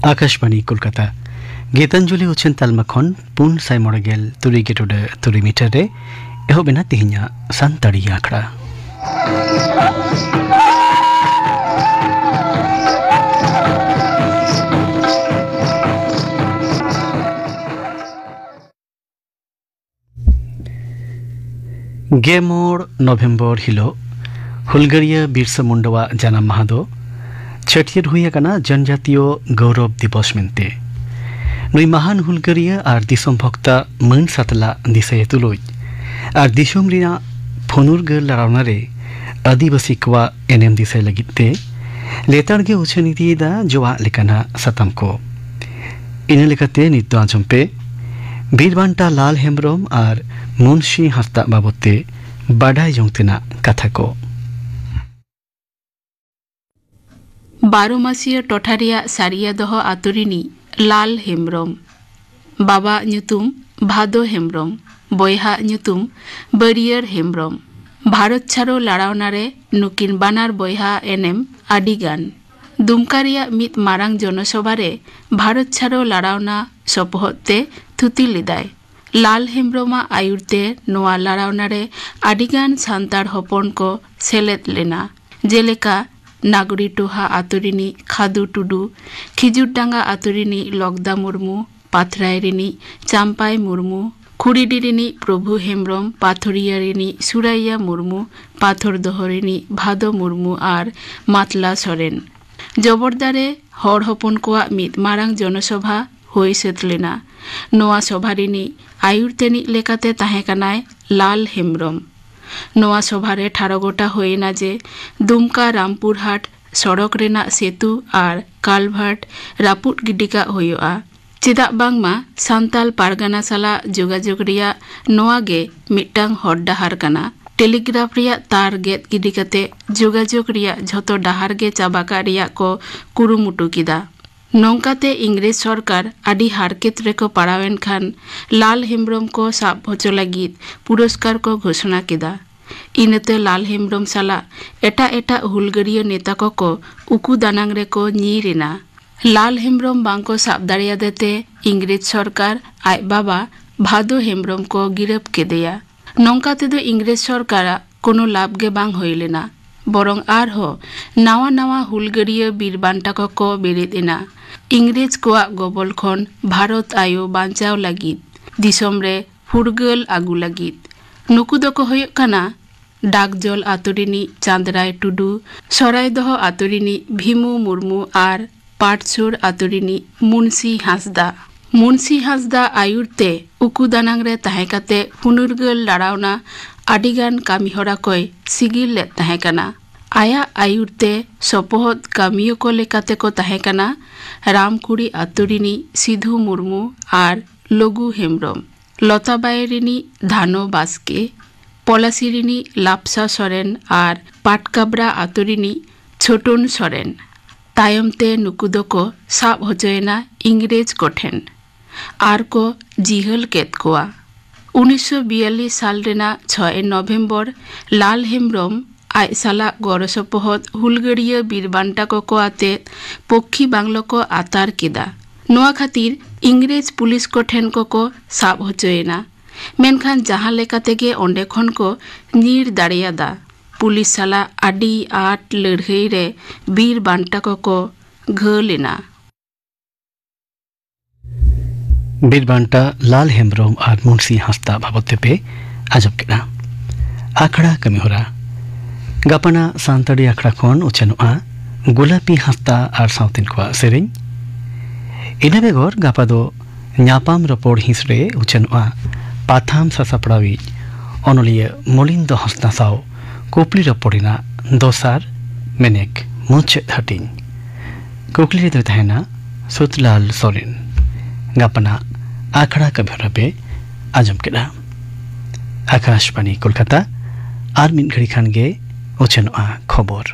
आकाशवाणी कोलकाता गीतांजलि उछन तालमाखन पुन साय मरगेल तुरी गेटोडे तुरी मीटर रे एहो बेना तिहिnya सानताड़ी आखड़ा गेमोर नवेम्बर हिलो हुलगरिया बिरसा मुंडवा जानाम महादो छठियर हुई कना जनजातीय गौरव दिवस मेनते नुई महान हुलगरिया आर दिसम भक्ता मन सातला दिसे तुलोय आर दिसम रिना फनुरगल लड़ावनारे आदिवासी कवा एनएम दिसे लगिते लेतारगे उछनिति दा जोआ लेकाना सतम को इने लेकाते नित्य आजमपे बीरबांटा लाल हेम्ब्रम आर मुंशी हस्ता बाबते बाडाय जंगतेना कथा को बारोमासिया टोठारिया सारिया दहो आतुरिनी लाल हेम्ब्रम बाबा ᱧᱩᱛᱩᱢ भादो हेम्ब्रम बयहा ᱧᱩᱛᱩᱢ बरियर हेम्ब्रम भारत छाड़ो लड़ावनारे नुकिन बानार बयहा एनेम आडिगान दुमकारिया मित मारांग जनसभारे भारत छाड़ो लड़ावना सपोहते थुति लिदाय लाल हेम्ब्रमा आयुरते नोआ लड़ावनारे आडिगान सान्तार हपन को सेलेद लेना जेलेका नागरी टोहा आतुरिनी खादु टुडू खिजुरडांगा आतुरिनी लगदा मुर्मू पाथरायरिनी चाम्पाई मुर्मू खुड़ीडिरिनी प्रभु हेम्ब्रम पाथरियारिनी सुराइया मुर्मू पाथरदहरिनी भादो मुर्मू आर मातला सरेन जबरदारे हर हपन कोआ मित मारांग जनसभा होई सेतलेना नोआ सभारिनी आयुरतेनी लेकाते ताहेकानाय लाल हेम्ब्रम नोआ सभारे ठारगोटा होइना जे दुमका रामपुरहाट सड़क रेना सेतु आर कालभार्ट रापुट गिडिका होयोआ चेदा बांगमा सान्ताल पारगाना साला जोगाजोग रिया नोआ गे मिट्टांग हर डाहार काना टेलीग्राफ रिया तार गेद गिडिकाते जोगाजोग रिया झोतो डाहार गे चाबाका रिया को कुरुमुटु किदा नौकाते इंग्रेज सरकार आदि हारकेत रेको पाड़ावेन खान लाल हेम्ब्रम को साब होचो लगित पुरस्कार को घोषणा किदा इनते लाल हेम्ब्रम साला एटा एटा हुलगरिया नेता को उकु दानांग रेको नीरिना लाल हेम्ब्रम बांको साब दाड़ियादेते इंग्रेज सरकार आय बाबा भादो हेम्ब्रम को गिरफ केदेया नौकाते दो इंग्रेज सरकार कोनो लाभ गे बांग होइलेना बरং आरहो नावा नावा हुलगरिया बीरबांटा को बेरेद एना इंग्रेज कोआ गबल खन भारत आयो बांचाव लागिद दिसम रे फुरगल आगु लागिद नुकु दको होयो काना डाकजल आतुरिनी चांदराय टुडू सरायदह आतुरिनी भीमू मुर्मू आर पाटसुर आतुरिनी मुंशी हासदा आयुरते उकु दानांग रे ताहेकाते फुनुरगल लड़ावना आडिगान कामिहरा कोय सिगिल ले ताहेकाना आया आयुरते सपोहद कामियो को लेकाते को ताहेकाना रामकुड़ी आतुरिनी सिधु मुर्मू आर लगु हेम्ब्रम लताबायरिनी धानो बास्के पलासिरिनी लापसा सरेन आर पाटकाब्रा आतुरिनी छोटुन सरेन तायमते नुकुदो को साब होचोयना इंग्रेज कोठेन आर को जिहल केत कोआ 1942 साल रेना 6 नवेम्बर लाल हेम्ब्रम आय साला गरसपोहद हुलगरिया बीरबांटा को आते पक्षी बांग्लो को आतार केदा नोआ खातिर इंग्रेज पुलिस को ठेन को साब होचोयना मेनखान जहां लेकाते गे ओंडे खन को नीर दाड़ियादा पुलिस साला आडी आट लड़हई रे बीरबांटा को घलेना बीरबांटा लाल हेम्ब्रम आर मुंशी हस्ता बाबते पे आजब केना आखड़ा कमी होरा गापना सान्ताड़ी आखड़ा खन उचेनुआ गुलापी हस्ता आर साउतिन को सेरें इना बेगर गापा दो न्यापाम रपोड़ हिंसरे उचेनुआ पाथाम सासापड़ावी अनलिया मलिंद हस्ता साव कुपली रपोड़िना दोसार मेनेक मुचेद हटिंग कुकली रे तहना सुतलाल सोरेन गापना आखड़ा कभी पे आजम केड़ा आकाशवाणी कोलकाता आर मिन घड़ी खान गे उचेनुआ खबर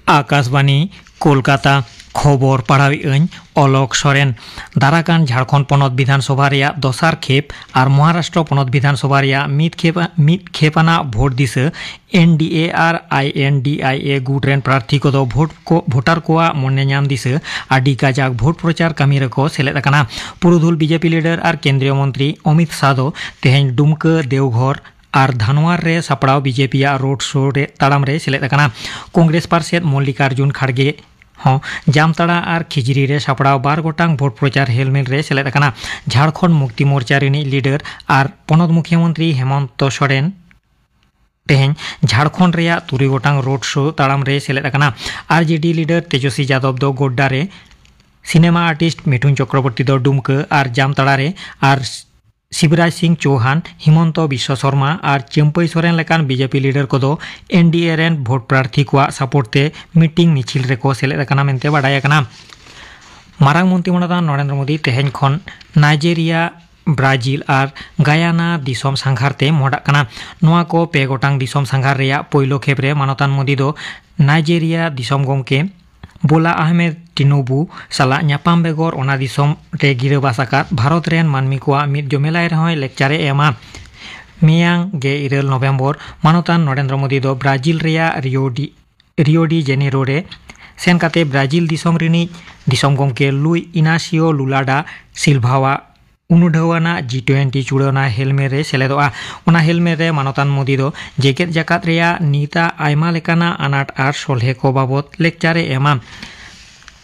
आकाशवाणी कोलकाता खबर पढ़ावी अलक सोरेन दाराकान झारखंड पनत विधानसभा रेया दोसार खेप और महाराष्ट्र पनत विधानसभा रेया मित खेपाना भोट दिसे NDA और INDIA गुटरेन प्रार्थी को भोटार को मने नाम दिसे आदि काजाक भोट प्रचार कामी रको सेलेद अकाना पुरुधुल बीजेपी लीडर और केंद्रीय मंत्री अमित शाह दो तेहेन दुमका देवघर और धानवार रे सापड़ाव बीजेपी रोड शो रे ताड़ाम रे सेलेद अकाना कांग्रेस पार्षद मल्लिकार्जुन खड़गे हाँ जामताड़ा और खिजरी रे सापड़ाव बार गोटांग भोट प्रचार हेलमेल रे सेलेद अकाना झारखंड मुक्ति मोर्चा रिनी लीडर और पनत मुख्यमंत्री हेमंत सोरेन तेहें झारखंड रे 3 गोटांग रोड शो ताड़ाम रे सेलेद अकाना RJD लीडर तेजस्वी यादव दो गोड्डा रे सिनेमा आर्टिस्ट मिठुन चक्रवर्ती दो दुमका और जामताड़ा रे और शिवराज सिंह चौहान हिमंत विश्व शर्मा और चेम्पई सोरेन लेकान बीजेपी लीडर को NDA रेन भोट प्रार्थी को सपोर्टे मीटिंग मिचिल रेको सेलेद अकाना मेनते बाडाय अकाना मारांग मंत्री मनोदान नरेंद्र मोदी तेहें खन नाइजेरिया ब्राजिल और गायाना दिसोम सांघारते मोडाकना नोआ को 2 गोटांग दिसोम सांघार रेया पहिलो खेपरे मानतान मोदी दो नाइजेरिया दिसोम गमके बोला अहमेद टिनुबू साला न्यापाम बेगर ओना दिसोम रे गिरबासाकात भारत रेन मानमी को मिद जमेलाय रहोय लेक्चारे एमा मियांग 2 नवेम्बर मानतान नरेंद्र मोदी दो ब्राजिल रेया रियो डी जेनेरो रे सेन काते ब्राजिल दिसोम रिनी दिसोम गमके लुई इनासियो लुलाडा सिल्भावा उनुढवाना G20 चुड़ाना हेलमेट रे सेलेदोआ ओना हेलमेट रे मानतान मोदी दो जेकेट जाकात रेया नीता आयमा लेकाना अनाट आर सोल्हे को बाबत लेक्चारे एमा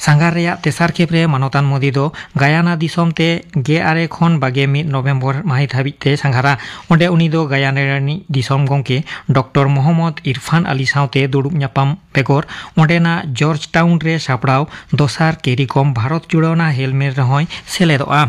सांगार रेया तेसार खेपरे मानतान मोदी दो गायाना दिसोम ते 12 खन 21 नवेम्बर माहित हाबिते सांगारा ओंडे उनी दो गायानानि दिसोम गमके डॉक्टर मोहम्मद इरफान अली साउते दुड़ुब न्यापाम बेगर ओंडेना जॉर्ज टाउन रे सापड़ाव दोसार केरिकम भारत चुड़ाना हेलमेट रहोय सेलेदोआ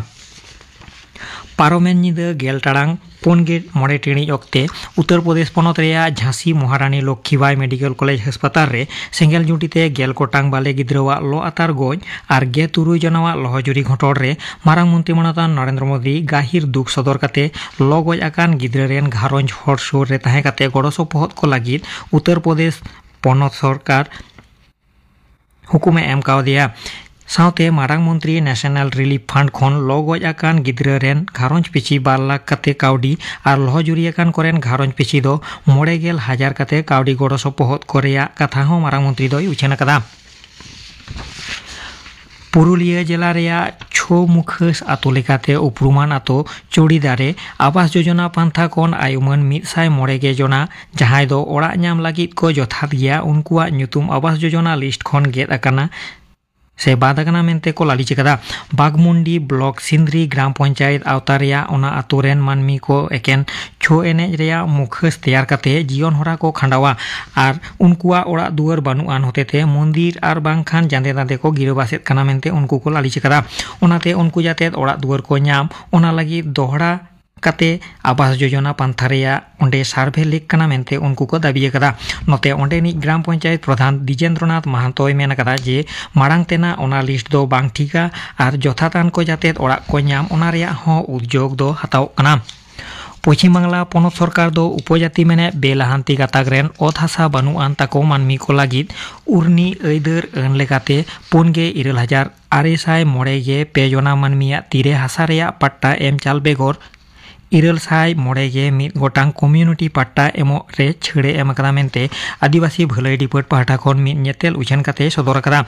पारोमेन निद 10 टाड़ांग 4 टिणी अक्ते उत्तर प्रदेश पनत रेया झांसी महारानी लक्ष्मीबाई मेडिकल कॉलेज अस्पताल रे सेंगेल जुटीते 10 गोटांग बाले गिद्रवा लो आतार गज और 23 जनावा लहजुरी घटोड़ रे मारांग मंत्री मनोदान नरेंद्र मोदी गाहिर दुख सदर काते लो गज आकान गिद्र रेन घारंज हर सुर रे ताहे काते गड़ो सपोहद को लागिद उत्तर प्रदेश पनत सरकार हुकुमे एम कावदिया साउते मारांग मंत्री नेशनल रिलीफ फंड खन लगज आकान गिद्र रेन घारंज पिछी 2 लाख काते काउडी और लहजुरी आकान कोरेन घारंज पिछी दो 90,000 काते काउडी गड़ो सपोहद कोरेया कथा हो मारांग मंत्री दो उछेन कदा पुरुलिया जिला रेया 6 मुखस आतो लेकाते उपरुमान आतो चौड़ीदारे आवास योजना पांथा कोन आयुमन 109 जना जहां दो ओड़ा नाम लागित को जथात गया उनकुआ ᱧᱩᱛᱩᱢ आवास योजना लिस्ट खन गेद आकाना से बादगना मेनते को लाली चिकदा बागमुंडी ब्लॉक सिंद्री ग्राम पंचायत आवतारिया ओना आतोरेन मानमी को एकेन छो एनेज रेया मुखस तैयार काते जीवन होरा को खंडावा और उनकुआ ओड़ा दुआर बानुआन होतेते मंदिर और बांखान जांदे दांदे को गिरबासेत काना मेनते उनको को लाली चिकदा ओनाते उनको जाते ओड़ा दुआर को नाम ओना लगी दोहरा काते आवास योजना पांथारिया ओंडे सार्भे लेक कना मेनते उनको को दाबी कदा नोते ओंडे नि ग्राम पंचायत प्रधान दिजेंद्रनाथ महंतोय मेन कदा जे मारांग तेना ओना लिस्ट दो बांग ठीका और जथातान को जाते ओड़ा को नाम ओना रेया हो उद्योग दो हताव कना पश्चिम बांगला पनत सरकार दो उपजाति मेने बेलाहांति गाताग्रेन ओत हासा बानुआन ताको मानमी को लागिद उर्नी ऐदर अन लेकाते 4,995 जना मानमिया तीरे हासा रेया पट्टा एम चाल बेगर 991 गोटांग कम्युनिटी पट्टा एमो रे छेड़े एम कदा मेनते आदिवासी भलाई डिपार्ट पाहटा खन मिद नेतेल उछन काते सदर कदा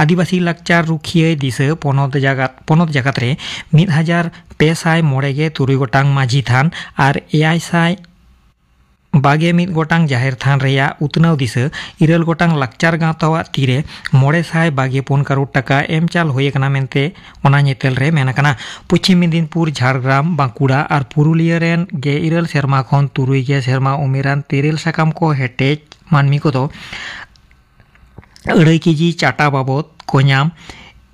आदिवासी लाकचार रुखिये दिसे पनत जागात रे 1,293 गोटांग माझी थान और 21 गोटांग जाहिर थान रेया उतनाव दिसे 9 गोटांग लाकचार गांवतावा तीरे 924 करोड़ टाका एम चाल होये कना मेनते ओना नेतेल रे मेना कना पश्चिम मेदिनीपुर झारग्राम बांकुड़ा और पुरुलिया रेन 9 सेरमा खन 3 सेरमा उमेरान तेरेल साकाम को हेटेज मानमी को तो 2 केजी चाटा बाबद को नाम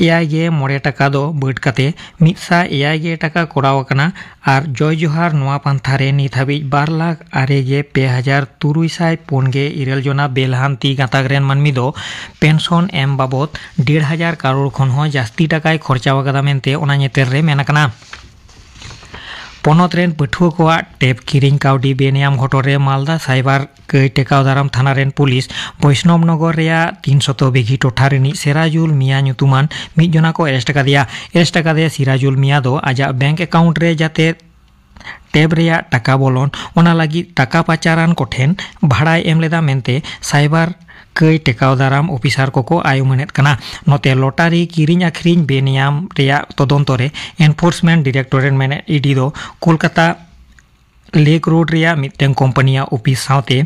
9 टाका दो बैठ काते 109 टाका कोराव कना और जय जोहार नोआ पांथारे नित हाबि 2,96,347 जना बेलहांति गाताग्रेन मानमी दो पेंशन एम बाबद 1,500 करोड़ खन हो जास्ती टाकाय खर्चा कदा मेनते ओना नेतेल रे मेना कना ᱯᱚᱱᱚᱛ ᱨᱮᱱ ᱯᱟᱹᱴᱷᱩᱣᱟᱹ ᱠᱚᱣᱟᱜ ᱴᱮᱯ ᱠᱤᱨᱤᱧ ᱠᱟᱹᱣᱰᱤ ᱵᱮᱱᱮᱭᱟᱢ ᱜᱷᱚᱴᱚᱱ ᱨᱮ ᱢᱟᱞᱫᱟ ᱥᱟᱭᱵᱟᱨ ᱠᱟᱹᱭ ᱴᱮᱠᱟᱣ ᱫᱟᱨᱟᱢ ᱛᱷᱟᱱᱟ ᱨᱮᱱ ᱯᱩᱞᱤᱥ ᱵᱳᱭᱥᱱᱚᱵ ᱱᱚᱜᱚᱨ ᱨᱮᱭᱟᱜ 300 ᱵᱤᱜᱷᱤ ᱴᱚᱴᱷᱟ ᱨᱤᱱᱤᱡ ᱥᱮᱨᱟᱡᱩᱞ ᱢᱤᱭᱟ ᱧᱩᱛᱩᱢᱟᱱ ᱢᱤᱫ ᱡᱚᱱᱟ ᱠᱚ ᱮᱨᱮᱥᱴ ᱟᱠᱟᱫᱮᱭᱟ ᱥᱤᱨᱟᱡᱩᱞ ᱢᱤᱭᱟ ᱫᱚ ᱟᱡᱟᱜ ᱵᱮᱝᱠ ᱮᱠᱟᱣᱩᱱᱴ ᱨᱮ ᱡᱟᱛᱮ ᱴᱮᱵ ᱨᱮᱭᱟᱜ ᱴᱟᱠᱟ ᱵᱚᱞᱚᱱ ᱚᱱᱟ ᱞᱟᱹᱜᱤᱫ ᱴᱟᱠᱟ ᱯᱟচারান ᱠᱚᱴᱷᱮᱱ ᱵᱷᱟᱲᱟᱭ ᱮᱢ ᱞᱮᱫᱟ ᱢᱮᱱᱛᱮ ᱥᱟᱭᱵᱟᱨ ᱠᱟᱹᱭ ᱴᱮᱠᱟᱣ ᱫᱟᱨᱟᱢ ᱚᱯᱷᱤᱥᱟᱨ ᱠᱚᱠᱚ ᱟᱭᱩᱢᱟᱹᱱᱮᱫ ᱠᱟᱱᱟ ᱱᱚᱛᱮ ᱞᱚᱴᱟᱨᱤ ᱠᱤᱨᱤᱧ ᱟᱠᱷᱨᱤᱧ ᱵᱮᱱᱤᱭᱟᱢ ᱨᱮᱭᱟᱜ ᱛᱚᱫᱚᱱᱛᱚ ᱨᱮ ᱮᱱᱯᱷᱳᱨᱥᱢᱮন্ট ᱰᱤᱨᱮᱠᱴᱚᱨᱮᱴ ᱢᱮᱱᱮᱫ ᱤᱰᱤ ᱫᱚ ᱠᱳᱞᱠᱟᱛᱟ লেক রোড রিয়া মিটটেং কোম্পানিয়া অফিস সাথে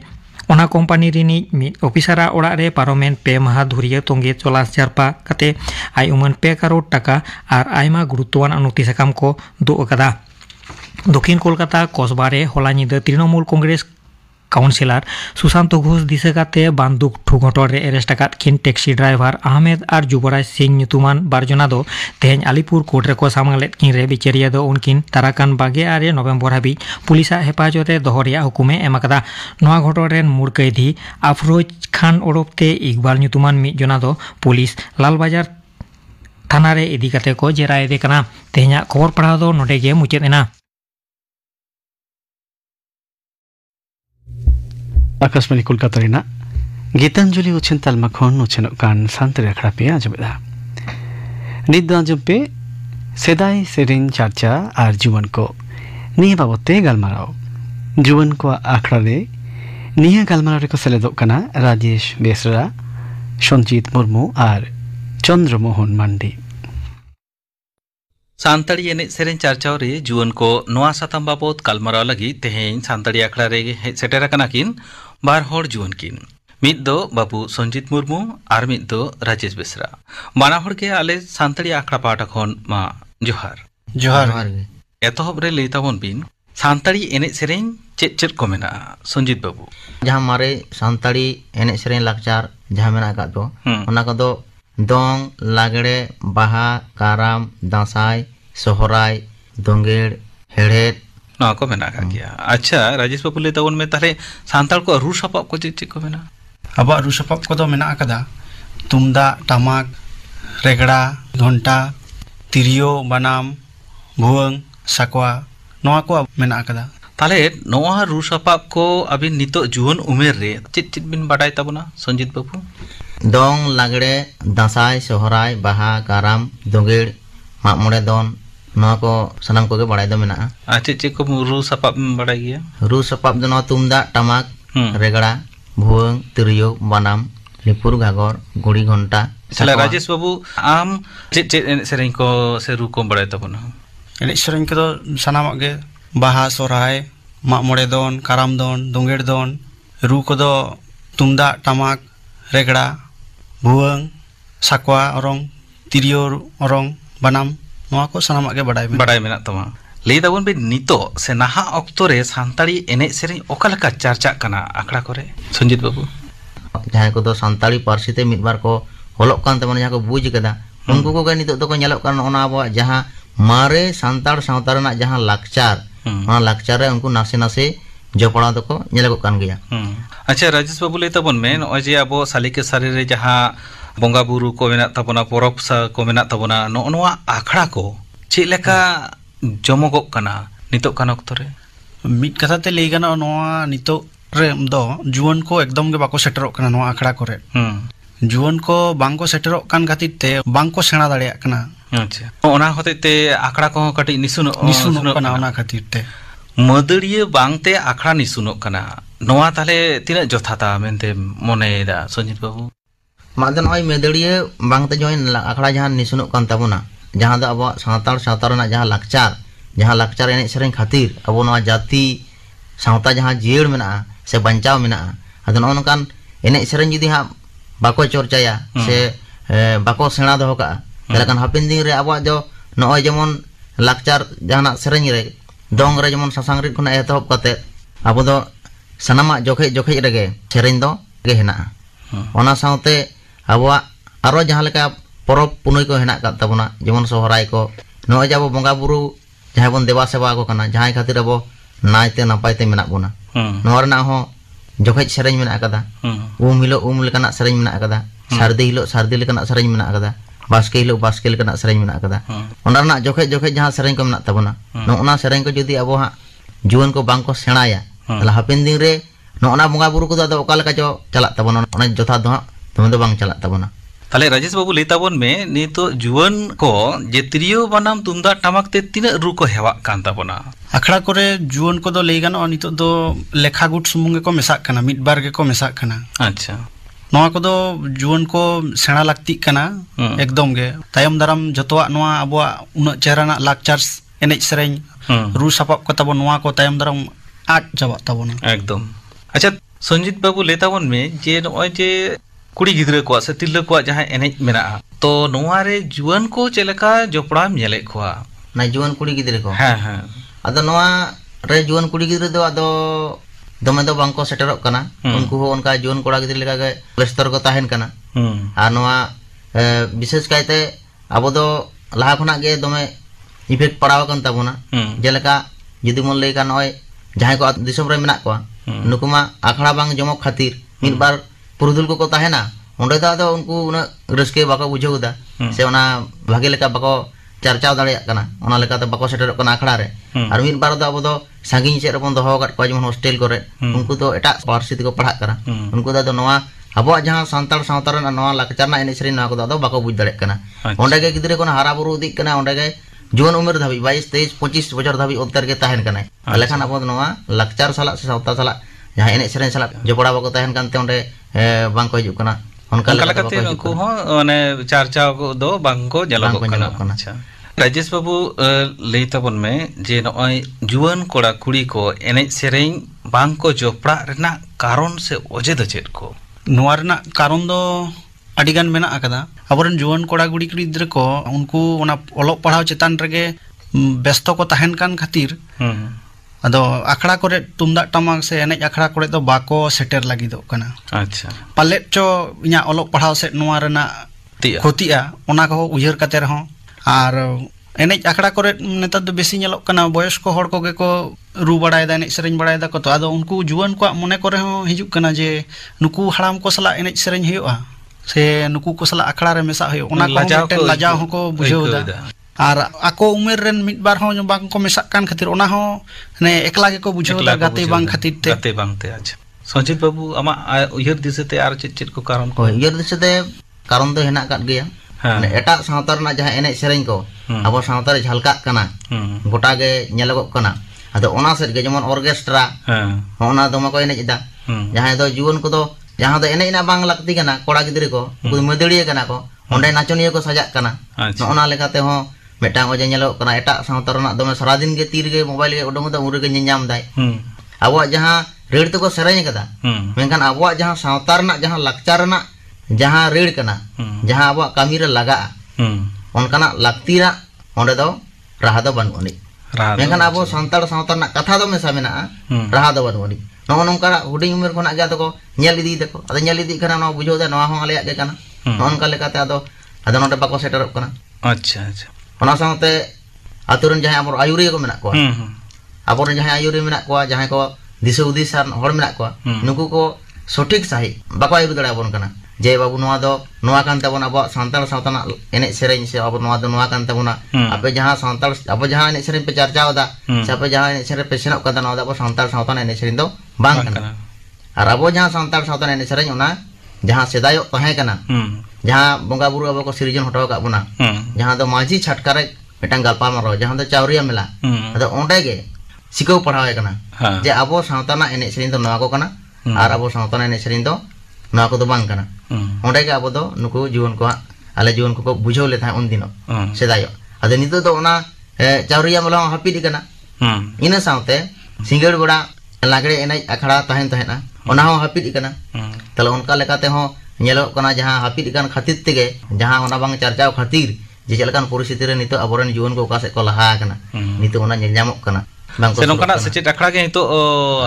ওনা কোম্পানি রিনিজ মিট অফিসারা ওড়াগ রে পারমেন্ট 2 মাহ ধরিয়া তঙ্গে চলাস জারপা কাতে আই উমান 2 কারোড় টাকা আর আইমা গুরুত্ববান নথি সাকাম কো দো আকাদা দক্ষিণ কলকাতা কসবারে হলা নিদা তৃণমূল কংগ্রেস কাউন্সিলর সুশান্ত ঘোষ দিশে কাতে বান্দুক ঠুঘটর রে এরেস্ট আকাত কিন ট্যাক্সি ড্রাইভার আহমেদ আর যুবরাজ সিং নিতুমান বারজনা দো তেহেñ আলিপুর কোর্ট রে কো সামাংলেত কিন রে বিচারিয়া দো উনকিন তারাকান 22 নভেম্বর হাবি পুলিশা হেফাজতে দহরিয়া হুকুমে এমাকাদা নোয়া ঘটর রেন মূল কয়েদি আফরোজ খান ওরফতে ইকবাল নিতুমান মিদ জনা দো পুলিশ লালবাজার থানা রে ইদি কাতে কো জেরায় দে কানা তেহেña খবর পড়াও দো নডে গে মুচেদ এনা Akasmani Kolkata rena Gitanjali uchen talma khon uchenok kan santri akhra pe ajabeda nit do ajab pe sedai serin charcha ar juwan ko niye babote galmarao juwan ko akhra re niye galmarao re ko seledok kana Rajesh Besra Sonjit Murmu ar Chandra Mohan Mandi सान्ताड़ी एनेज सेरेन चर्चाव रे जुवन को नोआ साताम बाबत गालमाराव लगी तेहेñ सान्ताड़ी आखड़ा रे hedge सेटेर आकाना किन बार हर जुवन किन मिद दो बाबू Sanjeet Murmu are मिद दो राजेश बेसरा बाना हर के आले सान्ताड़ी आखड़ा पाटा खन मा जोहार एतहब रे लई ताबन बिन सान्ताड़ी एनेज सेरेन चेद चेद को मेना संजीत बाबू जहां मारे सान्ताड़ी एनेज सेरेन लाकचार जहां मेना आकाद दो ओना को दो दong लागड़े बाहा काराम दासाई सोहराय दोंगेड़ हेड़ेड ना को मेना का गया अच्छा राजेश बाबू ले तावन में ताले सांताल को रू सपाप को चेद को मेना अब रू सपाप को दो मेना आकादा तुमदा टमाक रेगड़ा घंटा तिरियो बनाम भुवंग साकवा नोआ को मेना आकादा ताले नोआ रू सपाप को अभी नितो जुवन उमेर रे चेद बिन बाडाय ताबना संजीत बाबू दong लागड़े दासाई सोहराय बाहा काराम दोंगेड़ मागमोड़े दोन नोआ को सनाम को के बड़ाई दो मेना अच्छा चेक को रू सपाप बड़ाई गया रू सपाप दो नोआ तुमदा टमाक रेगड़ा भुवंग तिरियो बनाम लिपुर घाघर गुड़ी घंटा चला राजेश बाबू आम चेक सेरेन को से रू को बड़ाई ताबना एनेज सेरेन को सनामक गे बाहा सोहराय मागमोड़े दोन काराम दोन दोंगेड़ दोन रू को दो तुमदा टमाक रेगड़ा भुवंग साकवा औरंग तिरियो औरंग बनाम नोआ को सनामक गे बड़ाई मेना तमा लई दाबन बे नितो से नाहा ऑक्टो रे सान्ताड़ी एनेज सेरेन ओकालका चर्चा कना आखड़ा करे संजीत बाबू जहां को दो सान्ताड़ी पार्सी ते मिदबार को होलोक कान तमन जहां को बुझ कदा उनको को गे नितो दो को नेलोक कान ओना आबो जहां मारे सान्ताड़ सावता रना जहां लाकचार ओना लाकचार रे उनको नासे नासे जपड़ा दो को नेलोक कान गया अच्छा राजेश बाबू ले तबन में नय जे आबो सालिके सारी रे जहां बोंगा बुरु को मेना तबना परब सा को मेना तबना नोआ आखड़ा को चेलेका जमगोक कना नितो कान ऑक्तो रे मिद कथा ते लई गाना नोआ नितो रे दो जुवन को एकदम गे बाको सेटरोक कना नोआ आखड़ा करे जुवन को बांको सेटरोक कान खातिर ते बांको सेना दाड़िया कना अच्छा ओना होते ते आखड़ा को कटि निसुनो कना ओना खातिर ते मदड़िया बांगते आखड़ा निसुनो कना नोआ ताले तिना जथाता मेनते मोनेदा संजीत बाबू मादन ओय मेदड़िया बांगते जॉइन आखड़ा जहां निसुनो कान ताबोना जहां द अब सावताल सावतारना जहां लाकचार एनेज सेरेन खातिर अब नोआ जाति सावता जहां जियड़ मेना से बंचाव मेना अदन ओनकान एनेज सेरेन जुदी हां बाको चर्चाया से बाको सेना दो का तलेकान हापिन दिन रे अब जो नोय जेमन लाकचार जहां सेरेन रे दोंग रे जेमन सासांग रे खुना एतहब काते अब दो सनामा जोखे रेगे सेरेन दो गे हेना ओना सावते आबो आरो जहां लेका परब पुनई को हेना का तबना जेमन सोहराय को नोय जाबो बोंगा बुरु जहां बन देवा सेवा को कना जहां खातिर अब नायते नापायते मेना बोना नोर ना हो जोखे सेरेन मेना कदा उम हिलो उम लेकाना सेरेन मेना कदा सारदी हिलो सारदी लेकाना सेरेन मेना कदा बास्के हिलो बास्के लेकना सेरेंज मेना कदा ओना रना जोखे जोखे जहां सेरेंज को मेना तबना नो ओना सेरेंज को जदी अब हा जुवन को बांग को सेणाया तला हापेन दिन रे नो ओना बंगा बुरु को दा ओका लेका जो चला तबना ओना जोथा दो हा तुम दो बांग चला तबना ताले राजेश बाबू लेताबन में नितो जुवन को जे त्रियो बनाम तुमदा टमाक ते तीना रु को हेवा कान ताबना अखड़ा करे जुवन को दो ले गानो नितो दो लेखा गुट सुमुंगे को मेसा कना मिड बार के को मेसा कना अच्छा नोआ को दो जुवन को सेना लगती कना एकदम गे तायम दाराम जतवा नोआ अबवा उना चेहराना लाकचार एनेज सेरेंज रु सापाब को तबो नोआ को तायम दाराम आट जाबा तबोना एकदम अच्छा संजीत बाबू लेताबन में जे नोय जे कुड़ी गिद्रे को से तिल्ले को जहां एनेज मेना तो नोआ रे जुवन को चेलका जोपड़ा मेले खोआ ना जुवन कुड़ी गिद्रे को हां हां अदो नोआ रे जुवन कुड़ी गिद्रे दो अदो दमे दो बांको सेटरक कना उनको हो उनका जुवन कोड़ा गिद्रे लेका गे बेस्तर को ताहेन कना आ नोआ विशेष कायते अबो दो लाहा खना गे दमे इफेक्ट पड़ाव कन ताबोना जेलका जदि मन लेका नय जहां को दिसम रे मेना को नुकुमा आखड़ा बांग जमक खातिर मिद बार पुरुदुल को ताहेना ओंडे दा उनको उना रस्के बाको बुझाउदा से ओना भागे लेका बाको चर्चा दाड़िया कना ओना लेका तो बाको सेटरक कना आखड़ा रे और मिद बार दो अब दो सांगिन चेर बन दोहो काट को जेमन हॉस्टल करे उनको तो एटा पार्सी को पढ़ा कना उनको दा नोआ अबो जहां सांताल सावतार ना नोआ लाकचार ना एने सेरी ना को दा बाको बुझ दाड़े कना ओंडे गे गिद्रे को हारा बुरु दी कना ओंडे गे जुवन उम्र धाबी 22 23 25 बछर धाबी उत्तर के ताहेन कना लेखान अब नोआ लाकचार साला से सावता साला जहां एने सेरेन साला जोपड़ा बाको ताहेन कानते ओंडे बांग को हिजुक कना उनका लेकाते उनको हो माने चर्चा को दो बांग को जलक कना अच्छा राजेश बाबू लेताबन में जे नय जुवन कोड़ा कुड़ी को एनेज सेरेंज बांग को जोपड़ा रेना कारण से ओजे द चेद को नोआ रेना कारण दो अडिगान मेना अकदा अबरन जुवन कोड़ा गुड़ी कुड़ी गिद्रे को उनको ओना ओलोक पढ़ाव चेतान रेगे व्यस्त को ताहेन कान खातिर अदो आखड़ा करे तुमदा टमाक से एनेज आखड़ा करे तो बाको सेटर लागिदो कना अच्छा पालेट चो इना ओलोक पढ़ाव से नोआ रेना खोतिया ओना को उयहर काते रहो और एनेज आखड़ा करे नेता दो बेसी नेलोक कना बयस्क हड़ को गे को रु बड़ायदा एनेज सेरेंज बड़ायदा को तो आदो उनको जुवन को मने करे हो हिजुक कना जे नुकु हराम को सला एनेज सेरेंज हुआ से नुकु को सला आखड़ा रे मेसा हुयो ओना को मिटन लाजाव को बुझाउदा और आको उमेर रेन मिद बार हो बांग को मेसा कान खातिर ओना हो ने एकला गे को बुझाउदा गाते बांग खातिर ते गाते बांग ते अच्छा संजीत बाबू आमा उयहर दिसते आर चेद को कारण को उयहर दिसते कारण दो हेना काट गया ने एटा सावतार ना जहां एनेज सेरेंज को अब सावतार झलका कना गोटा गे नेलगो कना अदो ओना सेट गे जेमन ऑर्केस्ट्रा ओना दमा को एनेज दा जहां दो जीवन को दो जहां दो एनेज ना बांग लगती कना कोड़ा गिद्रे को मदड़िया कना को ओंडे नाचनिया को सजा कना ओना लेकाते हो मेटांग ओजे नेलो कना एटा सावतार ना दमे सारा दिन गे तीर गे मोबाइल गे उडंग दा उरे गे नेኛम दाय अबो जहां रेड तो को सेरेंज कदा मेनखान अबो जहां सावतार ना जहां लाकचार ना जहां रेड कना जहां अब कामी रे लगा उनकाना लगतीरा ओंडे दो राहा दो बनउनी मेनखान अब संताल सावतार ना कथा दो मेसा मेना राहा दो बनउनी नो नोंका हुडिंग उमेर खना गे दो नेल इदी दको अद नेल इदी खाना नो बुझो दे नो हो आलेया गे काना नोनका लेकाते अदो नोंडे बाको सेटरक कना अच्छा अच्छा ओना सावते आतुरन जहां अमर आयुरिया को मेना को अबरन जहां आयुरिया मेना को जहां को दिसे उदिसान हड़ मेना को नुकु को सठिक सही बाको आयुर दड़ा बन कना जे बाबू नोआ दो नोआ कान तबना अब सांताल सावताना एने सेरेंज से अब नोआ दो नोआ कान तबना आपे जहां सांताल अब जहां एने सेरेंज पे चर्चाओदा से आपे जहां एने सेरेंज पे सेनक कदा नोआ अब सांताल सावताना एने सेरेंज दो बांग कना और अब जहां सांताल सावताना एने सेरेंज ओना जहां सेदायो तहे कना जहां बंगा बुरु अब को सिरिजन हटाव का बुना जहां दो माझी छटकारे मिटांग गल्पा मारो जहां दो चावरिया मेला अदो ओंडे गे सिको पढ़ावे कना जे अब सावताना एने सेरेंज दो नोआ को कना और अब सावताना एने सेरेंज दो नोआ को दो बांग कना ओंडे गे अब दो नुकु जीवन को आले जीवन को बुझाव ले था उन दिनो सेदायो अदो नितो दो ओना चावरिया मेला हापिद कना इना सावते सिंगड़ बड़ा लागड़े एनेज आखड़ा ताहेन ताहेना ओना हो हापिद कना तले उनका लेकाते हो नेलो कना जहां हापिद कान खातिर तेगे जहां ओना बांग चर्चाव खातिर जे चलकान परिस्थिति रे नितो अबरन जीवन को ओका से को लहा कना नितो ओना नेलजामक कना से नोंकाना सेचेत आखड़ा गे नितो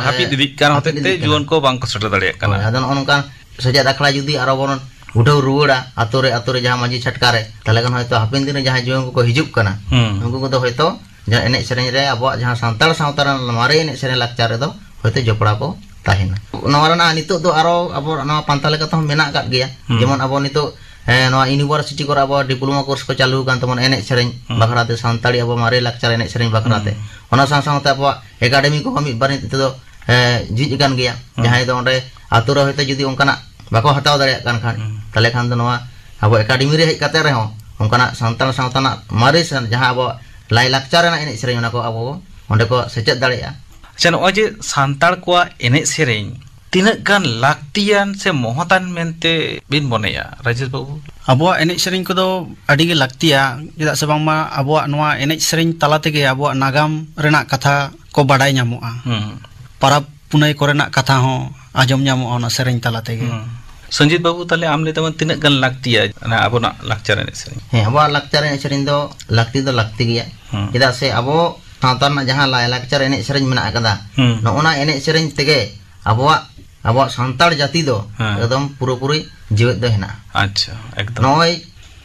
हापिद इदी कान होते ते जीवन को बांग को सेटर दाड़िया कना अदन ओनका सजा आखड़ा जुदी आरो बरन उठाव रुवाड़ा आतोरे जहां माजी छटकारे तले कान होयतो हापिन दिन जहां जीवन को हिजुक कना उनको को दो होयतो जहां एने सेरेंज रे अब जहां सांताल सावतार मारे एने सेरेंज लाकचार रे दो होयतो जोपड़ा को ताहेना नोवारना नितो दो आरो अब नोवा पांता लेका तो मेना काट गया जेमन अब नितो ᱱᱚᱣᱟ ᱤᱭᱩᱱᱤᱵᱷᱟᱨᱥᱤᱴᱤ ᱠᱚᱨᱮ ᱟᱵᱚ ᱰᱤᱯᱞᱳᱢᱟ ᱠᱳᱨᱥ ᱠᱚ ᱪᱟᱞᱩ ᱟᱠᱟᱱ ᱛᱟᱵᱚᱱ ᱮᱱᱮᱡ ᱥᱮᱨᱮᱧ ᱵᱟᱠᱷᱨᱟᱛᱮ ᱥᱟᱱᱛᱟᱲᱤ ᱟᱵᱚ ᱢᱟᱨᱮ ᱞᱟᱠᱪᱟᱨ ᱮᱱᱮᱡ ᱥᱮᱨᱮᱧ ᱵᱟᱠᱷᱨᱟᱛᱮ ᱚᱱᱟ ᱥᱟᱶᱛᱮ ᱟᱵᱚᱣᱟᱜ ᱮᱠᱟᱰᱮᱢᱤ ᱠᱚᱦᱚᱸ ᱢᱤᱫ ᱵᱟᱨ ᱱᱤᱛᱚᱜ ᱫᱚ ᱡᱷᱤᱡ ᱟᱠᱟᱱ ᱜᱮᱭᱟ ᱡᱟᱦᱟᱸᱭ ᱫᱚ ᱚᱸᱰᱮ ᱟᱛᱳ ᱨᱮ ᱦᱚᱭᱛᱳ ᱡᱩᱫᱤ ᱚᱱᱠᱟᱱᱟᱜ ᱵᱟᱠᱚ ᱦᱟᱛᱟᱣ ᱫᱟᱲᱮᱭᱟᱜ ᱠᱟᱱ ᱠᱷᱟᱱ ᱛᱟᱦᱞᱮ ᱠᱷᱟᱱ ᱫᱚ ᱱᱚᱣᱟ ᱟᱵᱚ ᱮᱠᱟᱰᱮᱢᱤ ᱨᱮ ᱦᱮᱡ ᱠᱟᱛᱮ ᱨᱮᱦᱚᱸ ᱚᱱᱠᱟᱱᱟᱜ ᱥᱟᱱᱛᱟᱲ ᱥᱟᱶᱛᱟᱱᱟᱜ ᱢᱟᱨᱮ ᱡᱟᱦᱟᱸ ᱟᱵᱚ ᱞᱟᱭ ᱞᱟᱠᱪᱟᱨ ᱨᱮᱱᱟᱜ ᱮᱱᱮᱡ ᱥᱮᱨᱮᱧ ᱚᱱᱟ ᱠᱚ ᱟᱵᱚ ᱚᱸᱰᱮ ᱠᱚ ᱥᱮᱪᱮᱫ ᱫᱟᱲᱮᱭᱟᱜᱼᱟ ᱟᱪᱪᱷᱟ ᱱᱚᱜᱼᱚᱭ ᱡᱮ ᱥᱟᱱᱛᱟᱲ ᱠᱚᱣᱟᱜ ᱮᱱᱮᱡ ᱥᱮᱨᱮᱧ ᱛᱤᱱᱟᱹᱜ ᱜᱟᱱ ᱞᱟᱹᱠᱛᱤᱭᱟᱱ ᱥᱮ ᱢᱚᱦᱚᱛᱟᱱ mente ᱵᱤᱱ ᱢᱚᱱᱮᱭᱟ ᱨᱟᱡᱮᱥ ᱵᱟᱵᱩ ᱟᱵᱚᱣᱟᱜ ᱮᱱᱮᱡ ᱥᱮᱨᱮᱧ ᱠᱚᱫᱚ ᱟᱹᱰᱤ ᱜᱮ ᱞᱟᱹᱠᱛᱤᱭᱟ ᱪᱮᱫᱟᱜ ᱥᱮ ᱵᱟᱝᱢᱟ ᱟᱵᱚᱣᱟᱜ ᱱᱚᱣᱟ ᱮᱱᱮᱡ ᱥᱮᱨᱮᱧ ᱛᱟᱞᱟ ᱛᱮᱜᱮ ᱟᱵᱚᱣᱟᱜ ᱱᱟᱜᱟᱢ ᱨᱮᱱᱟᱜ ᱠᱟᱛᱷᱟ ᱠᱚ ᱵᱟᱰᱟᱭ ᱧᱟᱢᱚᱜᱼᱟ ᱯᱟᱨᱟᱵᱽ ᱯᱩᱱᱟᱹᱭ ᱠᱚᱨᱮᱱᱟᱜ ᱠᱟᱛᱷᱟ ᱦᱚᱸ ᱟᱸᱡᱚᱢ ᱧᱟᱢᱚᱜᱼᱟ ᱚᱱᱟ ᱥᱮᱨᱮᱧ ᱛᱟᱞᱟ ᱛᱮᱜᱮ संजीत बाबू ताले आम ले तमन तिनक गन लाक्तिया अबोना लाक्चर एने सेरेñ अबो लाक्चर एने सेरेñ दो लाक्ति गया चेदा से अबो सावतारना जहां लाक्चर एने सेरेñ मेना अकदा नोना एने सेरेñ तेगे अबो सान्ताड़ जाति दो एकदम पूरी जीवित दो हेना अच्छा एकदम नोय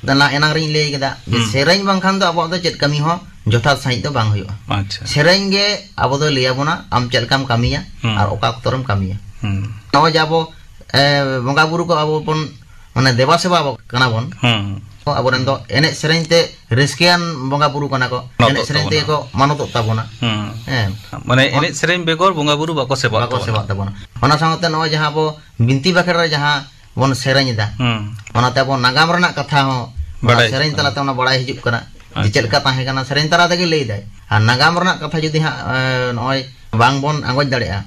दना एना रिñ ले केदा जे सेरेñ बांखान दो अबो दो चेत कमी हो जथा साइड दो बांग हुयो अच्छा सेरेñ गे अबो दो लियाबोना आम चेलकाम कमिया और ओका अक्तरम कमिया नोय जाबो बंगा बुरु को अब बन माने देवा सेवा कना बन अब रेन दो एने सेरेñ ते रिस्कियान बंगा बुरु कना को एने सेरेñ ते को मानत ताबोना माने एने सेरेñ बेगोर बंगा बुरु बाको सेवा ताबोना ओना सावते नो जहां बो बिनती बाखरा जहां बन सेरेñ दा ओना ते बो नागाम रना कथा हो सेरेñ तला ते ओना बड़ाई हिजुक कना जे चेलका ताहे कना सेरेñ तरा तेगे लई दाय आ नागाम रना कथा जुदी हा नय बांग बन आंगोज दाड़ेया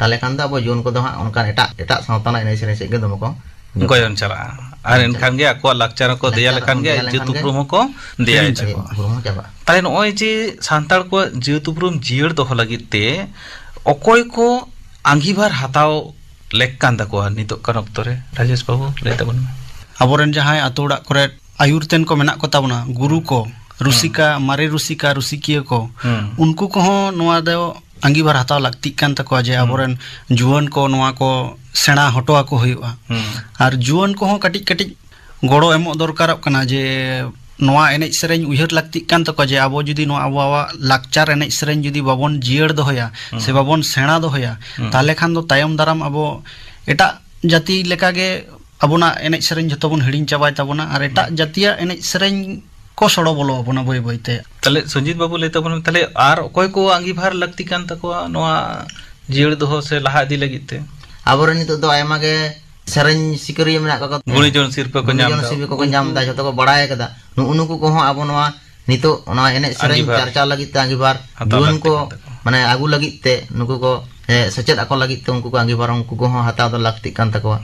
ताले खान दा अब जुन को दो हा उनका एटा सावताना एने सेरेñ से गे दम को गोयन चला आर एनखान गे आको लाक्चार को देया लेखान गे जितुप्रुम को देया जाबा ताले नय जे सान्ताड़ को जितुप्रुम जियर दोहो लागित ते अकोय को आंगीभार हाताव लेक्कान तकोआ नितो कान अक्तो रे राजेश बाबू लay ताबन अबोरेन जहां आतो उड़ा करे आयुरतेन को मेना को ताबना गुरु को रुसिका मारे रुसिका रुसिकिया को उनको को नोआ दो अंगीबार हताव लगती कान तको जे अबोरेन जुवन को नोआ को सेना हटोआ को हुआ और जुवन को कटिक कटिक गड़ो एमो दरकारब कना जे नोआ एनेज सेरेñ उयहर लगती कान तको जे अबो जुदी नोआ अबोवा लाक्चार एनेज सेरेñ जुदी बाबोन जियर दोहया से बाबोन सेना दोहया ताले खान दो तायम दाराम अबो एटा जाति लेका गे अबोना एनेज सेरेñ जतो बन हिडिñ चाबाय ताबोना और एटा जातिया एनेज सेरेñ को सड़ो बोलो अपना बोई बोईते तले संजीत बाबू लेते बन तले आर कोई को आंगीभार लगती कान तकोआ नोआ जियर दोहो से लहा दी लगिते आबोरे नितो दो आयमा गे सेरेñ सिकरिया मेना का गुणी जोन सिरपे को ञाम दा जतो को बड़ाय कदा उनुकु को आबो नोआ नितो ओना एने सेरेñ चर्चा लगिते आंगीभार जुवन को माने आगु लगिते नुकु को सचेत आको लगिते उनको को आंगीभार उनको को हताव दो लगती कान तकोआ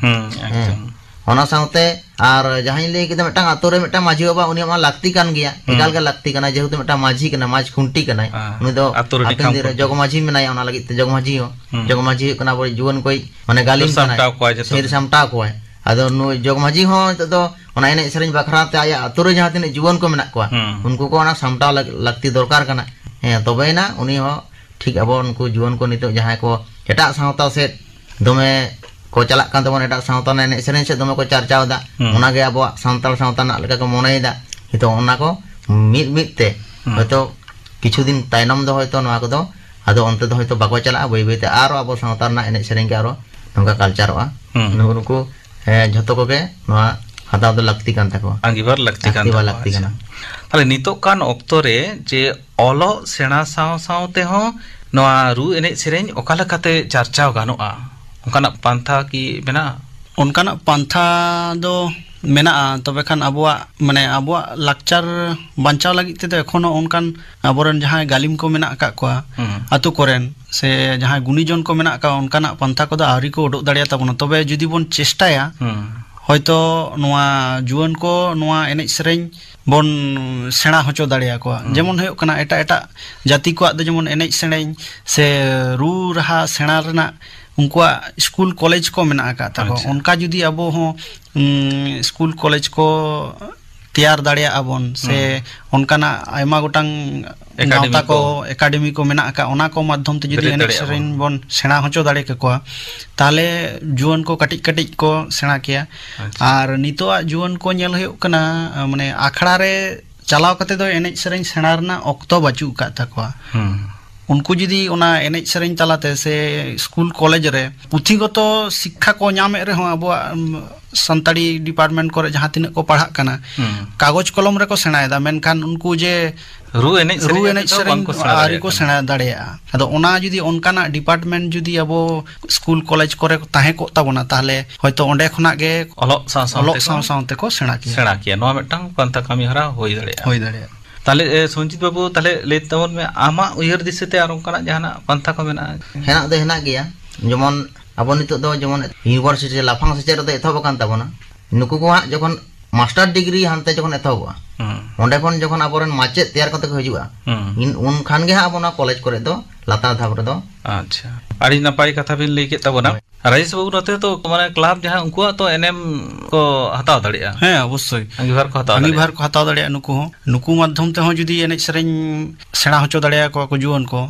ओना साउते आर जहां ले के मेटा आतो रे मेटा माझी बाबा उनी मा लगती कान गया एकाल के लगती कना जेहु मेटा माझी कना माझ खुंटी कना उनी दो आतन दे जग माझी मेनाय ओना लगित जग माझी कना बड़ी जुवन कोई माने गालिम कना सिर समटा को है आदो नु जग माझी हो तो ओना एने सेरेñ बखरा ते आया आतो रे जहां तिने जुवन को मेना को उनको को ओना समटा लगती दरकार कना तबेना उनी हो ठीक अब उनको जुवन को नितो जहां को एटा सावता से दमे को चला कान तबन एटा सावताना एने सेरेñ से दमे को चर्चाव दा ओना गे अब सान्ताल सावताना लेका को मोनेदा हितो ओना को मिट ते हयतो किछु दिन तायनम दो हयतो नोआ को दो आदो अंत दो हयतो बाको चला बई बईते आरो अब सावताना एने सेरेñ के आरो नंगा कल्चरवा नुको झतो को के नोआ हताव दो लगती कान तको आंगीभार लगती कान ताले नितो कान अक्तो रे जे ओलो सेना साव सावते हो नोआ रु एने सेरेñ ओका लेकाते चर्चाव गानोआ उनका पांथा की मेना उनका पांथा दो मेना तबे खान अबुआ माने अबुआ लाक्चार बांचाव लगी ते एखोनो उनकान अबोरेन जहां गालिम को मेना का कोआ आतु कोरेन से जहां गुणीजन को मेना का उनकाना पांथा को द आरी को उडुक दाड़िया ताबोना तबे जुदी बोन चेष्टाया हयतो नोआ जुवन को नोआ एनेज सेरेñ बोन सेना होचो दाड़िया को जेमन होयो कना एटा एटा जाति को द जेमन एनेज सेरेñ से रू रहा सेना रना उनका स्कूल कॉलेज को मेना का ताको उनका जुदी अब हो स्कूल कॉलेज को तैयार दाड़िया अबन से उनकाना आयमा गोटांग गावता को एकाडेमी को मेना का ओना को माध्यम ते जुदी एनेज सेरेñ बन सेना होचो दाड़े के को ताले जुवन को कटिक कटिक को सेना किया और नितोआ जुवन को नेल होयो कना माने आखड़ा रे चलाव कते दो एनेज सेरेñ सेना रना ऑक्तो बाचू का ताको उनको जुदी ओना एनेज सेरेñ तालाते से स्कूल कॉलेज रे पुथिगत शिक्षा को नामे रे अब सानताड़ी डिपार्टमेंट करे जहां तिना को पढ़ा कना कागज कलम रे को सेणायदा मेनखान उनको जे रू एनेज सेरेñ आरी को सेणा दाड़ेया अदो ओना जुदी ओनकाना डिपार्टमेंट जुदी अब स्कूल कॉलेज करे ताहे को ताबोना ताहले हयतो ओंडे खना गे अलोक सावते को सेणा किया नोआ मिटटांग पंथा कामी हरा होई दाड़ेया ताले संजीत बाबू ताले ले तबन में आमा उयहर दिसते आर ओनकाना जहाना पंथा को मेना हेना दे हेना गया जेमन अब नितो दो जेमन यूनिवर्सिटी लाफांग सेचेर दो एथब कान ताबोना नुकु को हा जखन मास्टर डिग्री हानते जखन एथबवा ओंडे खन जखन आबोरन माचे तैयार करते को हिजुआ उन खान गे हा आबोना कॉलेज करे दो लातार धाप रे दो अच्छा आड़ी नपाई कथा बिन लई के तबोना राजेश बाबू नते तो माने क्लब जहां उनको तो एनएम को हताव दाड़िया है अवश्य अंगीभार को हताव दाड़िया नुकु माध्यम ते हो जुदी एनेज सेरेñ सेणा होचो दाड़िया को जुवन को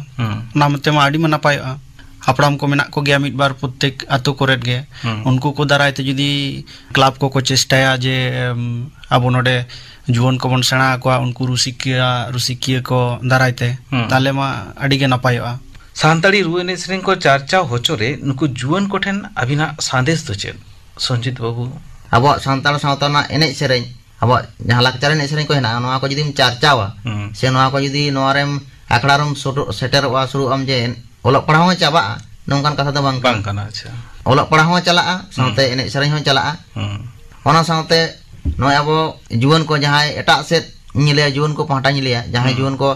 ना मते मा आड़ी मा नपायआ हापड़ाम को मेना को गया मिट बार प्रत्येक आतो कोरेट गे उनको को दाराय ते जुदी क्लब को चेष्टाया जे अब नोडे जुवन को बन सेणा को उनको रुसिकिया को दाराय ते ताले मा आड़ी गे नपायआ सानताड़ी रू एनेज सेरेñ को चर्चा होचोरे नुकु जुवन को ठेन अभिना संदेश तो चेद संजीत बाबू अब सानताड़ सावताना एनेज सेरेñ अब जहां लाकचार एनेज सेरेñ को हेना नोआ को जुदी चर्चावा से नोआ को जुदी नोआ रेम आखड़ारम सेटरवा शुरुआम जे ओलक पढ़ाव हो चाबा नोंकान कथा दो बांग काना अच्छा ओलक पढ़ाव हो चला सावते एनेज सेरेñ हो चला ओना सावते नोय अब जुवन को जहां एटा सेट निले जुवन को पाटा निले जहां जुवन को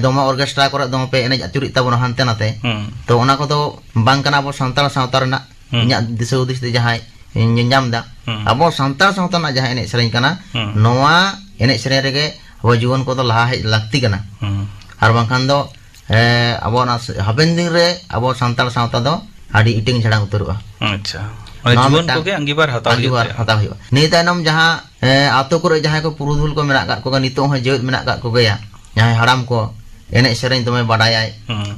दोमा ऑर्केस्ट्रा करे दोमा पे एनेज अचुरी ताबोना हानते नाते तो ओना को तो बांग काना अब सानताड़ सावता रना इन्या दिशा उदिस ते जहां निजाम दा अब सानताड़ सावता ना जहां एनेज सेरेñ काना नोआ एनेज सेरेñ रेगे अब जुवन को तो लहा हेज लागती काना आर बांखान दो अब हाबेन दिन रे अब सानताड़ सावता दो आडी इटिंग झड़ा उतरुआ अच्छा माने जुवन को के अंगीबार हताव हुआ नि तायनम जहां आतो करे जहां को पुरुधुल को मेना का को नितो हो जेउत मेना का को गया जहां हराम को एनेज सेरेñ तमे बाडायाय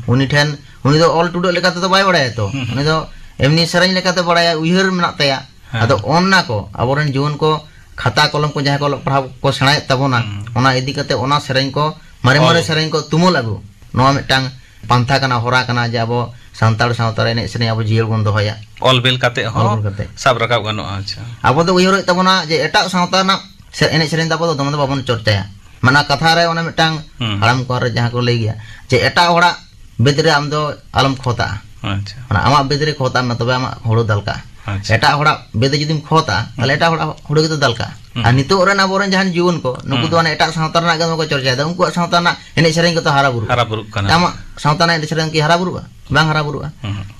उनी ठेन उनी दो ऑल टुडो लेका तो बाय बाडाय तो उनी दो एमनी सेरेñ लेका तो बाडाया उयहर मेना तया अदो ओन्ना को अबोरन जुवन को खाता कलम को जहां को पढ़ाव को सेणाय ताबोना ओना इदी कते ओना सेरेñ को मारे सेरेñ को तुमुल लागू नोआ मिटांग पांथा कना होरा कना जे अब सानताड़ सावता रे एनेज सेरेñ अब जियर बन दोहया ऑल बेल काते हो सब रकाब गनो अच्छा अब तो उयहर ताबोना जे एटा सावता ना एनेज सेरेñ ताबो दम दो बाबन चर्चाया माना कथा रे ओना मिटांग हराम को रे जहां को लई गया जे एटा होड़ा बेदरे आम दो आलम खोता अच्छा माना आमा बेदरे खोता ना तबे आमा होड़ो दलका एटा होड़ा बेदे जुदिम खोता ताले एटा होड़ा होड़ो के तो दलका आ नितो रन आबोरन जहां जीवन को नुकु तो एटा सावता ना गम को चर्चा दा उनको सावता ना एनेज सेरेñ को तो हारा बुरु कना आमा सावता ना एनेज सेरेñ की हारा बुरुआ बांग हारा बुरुआ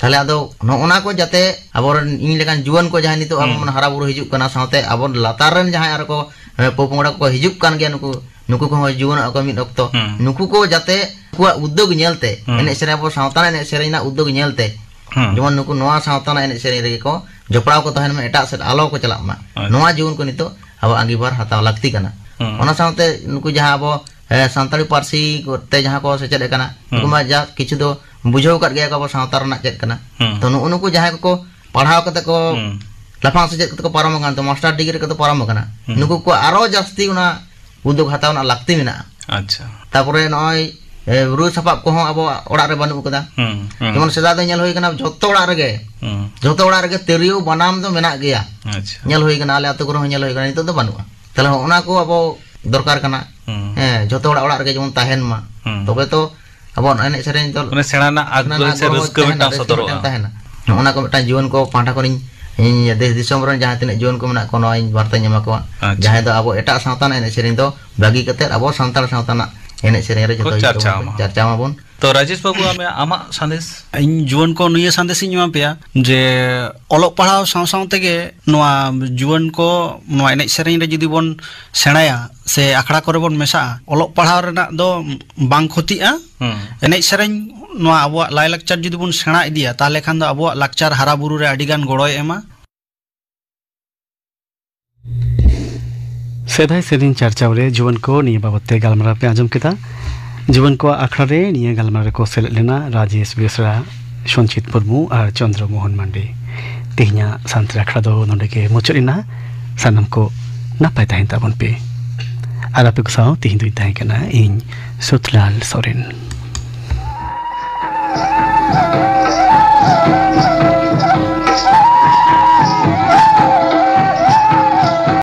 ताले आदो नोना को जाते आबोरन इन लेकान जीवन को जहां नितो आबो मन हारा बुरु हिजुक कना सावते आबोन लातार रन जहां आर को पोपोंगड़ा को हिजुक कान गया नुकु को जीवन को मिद अक्तो नुकु को जाते कुआ उद्योग नेलते एनेज सेरेñ आबो सावता ना एनेज सेरेñ ना उद्योग नेलते जेमन नुकु नोआ सावता ना एनेज सेरेñ रे को जपड़ाव को तहन में एटा सेट आलो को चला मा नोआ जीवन को नितो अब अंगीबार हताव लागती कना ओना सावते नुकु जहां अब सानताड़ी पारसी ते जहां को सेचेद कना नुकु मा जा किछु दो बुझाव काट गया को अब सावता रना चेद कना तो नुकु जहां को पढ़ाव कते को लाफांग सेचेद कते को पारम कान तो मास्टर डिग्री को तो पारम कना नुकु को आरो जास्ती उना उद्योग हताव ना लागती मेना अच्छा तारपरे नय रू सपाब को अब ओड़ा रे बानु कदा जेमन सेदा दो नेल होय कना जत्तो ओड़ा रे तेरियो बनाम दो मेना गया अच्छा नेल होय कना आले आतो को नेल होय कना नितो दो बानुआ ताले ओना को अब दरकार कना जत्तो ओड़ा रे जेमन ताहेन मा तबे तो अब एनेज सेरेñ तो माने सेणा ना आग्रह से रस्क मिटा सदरो ताहेना ओना को मिटा जीवन को पांठा को देश दिसम रन जहां तिने जीवन को मेना को नय वार्ता ᱧᱟᱢᱟ को जहां दो अब एटा सावता ना एनेज सेरेñ दो बागी कते अब सानताड़ सावता ना एनेज सेरेñ रे जतो चर्चा माबोन तो राजेश बाबू आमे आमा संदेश इन जुवन को निया संदेश इन पेया जे ओलक पढ़ाव साव तेगे नोआ जुवन को नोआ एनेज सेरेñ रे जुदी बोन सेणाया से आखड़ा करे बोन मेसा ओलक पढ़ाव रेना दो बांग खतिआ एनेज सेरेñ नोआ अबो लाई लाकचार जुदी बोन सेणा इदिया ताले खान दो अबो लाकचार हारा बुरु रे आडी गान गड़ोय एमा सेदाय सेदिन चर्चा रे जुवन को निया बाबते गालमारा पे आजम केता जीवन को आखड़ा रे निया गालमारा को सेलेद लेना राजेश बेसरा संचित मुर्मू और चंद्र मोहन मांडे तेहना सानताड़ी आखड़ा दो नोंडे के मुचादना सानम को नापाय ताहेन ताबन पे आर आपे को साव तेहन दुई ताहें कना इन सुतलाल सोरेन।